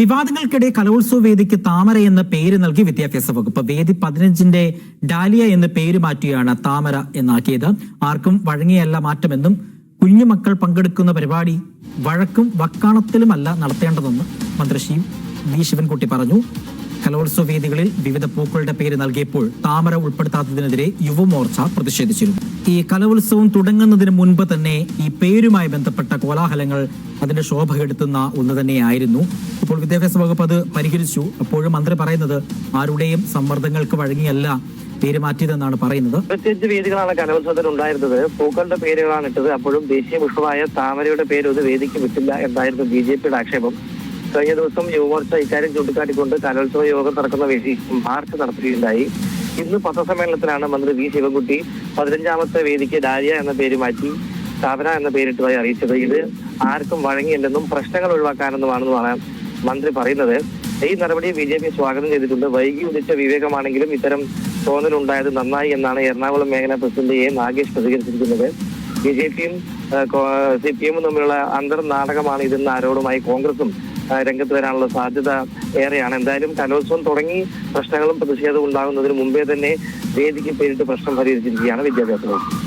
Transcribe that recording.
വിവാദങ്ങൾക്കിടെ കലോത്സവ വേദിക്ക് താമര എന്ന പേര് നൽകി വിദ്യാഭ്യാസ വകുപ്പ്. വേദി 15-ന്റെ ഡാലിയ എന്ന പേര് മാറ്റിയാണ് താമര എന്നാക്കിയത്. ആർക്കും വഴങ്ങിയല്ല മാറ്റമെന്നും കുഞ്ഞുമക്കൾ പങ്കെടുക്കുന്ന പരിപാടി വഴക്കും വക്കാണത്തിലുമല്ല നടത്തേണ്ടതെന്ന് മന്ത്രി വി ശിവൻകുട്ടി പറഞ്ഞു. കലോത്സവ വേദികളിൽ വിവിധ പൂക്കളുടെ പേര് നൽകിയപ്പോൾ താമര ഉൾപ്പെടുത്താത്തതിനെതിരെ യുവമോർച്ച പ്രതിഷേധിച്ചിരുന്നു. ഈ കലോത്സവം തുടങ്ങുന്നതിന് മുൻപ് തന്നെ ഈ പേരുമായി ബന്ധപ്പെട്ട കോലാഹലങ്ങൾ അതിന്റെ ശോഭ കെടുത്തുന്ന ഒന്ന് തന്നെയായിരുന്നു. ഇപ്പോൾ വിദ്യാഭ്യാസ വകുപ്പ് അത് പരിഹരിച്ചു. അപ്പോഴും മന്ത്രി പറയുന്നത് ആരുടെയും സമ്മർദ്ദങ്ങൾക്ക് വഴങ്ങിയല്ല പേര് മാറ്റിയതെന്നാണ് പറയുന്നത്. 25 വേദികളാണ് കലോത്സവത്തിൽ ഉണ്ടായിരുന്നത്. പൂക്കളുടെ പേരുകളാണ് ഇട്ടത്. അപ്പോഴും ദേശീയ പുഷ്പമായ താമരയുടെ പേര് ഒരു വേദിക്ക് വിട്ടില്ല എന്നായിരുന്നു BJPയുടെ ആക്ഷേപം. കഴിഞ്ഞ ദിവസം യുവമോർച്ച ഇക്കാര്യം ചൂണ്ടിക്കാട്ടിക്കൊണ്ട് കലോത്സവ യോഗം നടക്കുന്ന വേദി മാർച്ച് നടത്തുകയുണ്ടായി. ഇന്ന് പത്രസമ്മേളനത്തിലാണ് മന്ത്രി വി ശിവൻകുട്ടി 15ാമത്തെ വേദിക്ക് ഡാലിയ എന്ന പേര് മാറ്റി താമര എന്ന പേരിട്ടതായി അറിയിച്ചത്. ഇത് ആർക്കും വഴങ്ങിയില്ലെന്നും പ്രശ്നങ്ങൾ ഒഴിവാക്കാനെന്നുമാണെന്നുമാണ് മന്ത്രി പറയുന്നത്. ഈ നടപടി BJP സ്വാഗതം ചെയ്തിട്ടുണ്ട്. വൈകി ഉദിച്ച വിവേകമാണെങ്കിലും ഇത്തരം തോന്നലുണ്ടായത് നന്നായി എന്നാണ് എറണാകുളം മേഖലാ പ്രസിഡന്റ് എ നാഗേഷ് പ്രതികരിച്ചിരിക്കുന്നത്. BJPയും CPM-ഉം തമ്മിലുള്ള അന്തർനാടകമാണ് ഇതെന്ന ആരോപണമായി കോൺഗ്രസും രംഗത്ത് വരാനുള്ള സാധ്യത ഏറെയാണ്. എന്തായാലും കലോത്സവം തുടങ്ങി പ്രശ്നങ്ങളും പ്രതിഷേധവും ഉണ്ടാകുന്നതിന് മുമ്പേ തന്നെ വേദിക്ക് പേരിട്ട് പ്രശ്നം പരിഹരിച്ചിരിക്കുകയാണ് വിദ്യാഭ്യാസ വകുപ്പ്.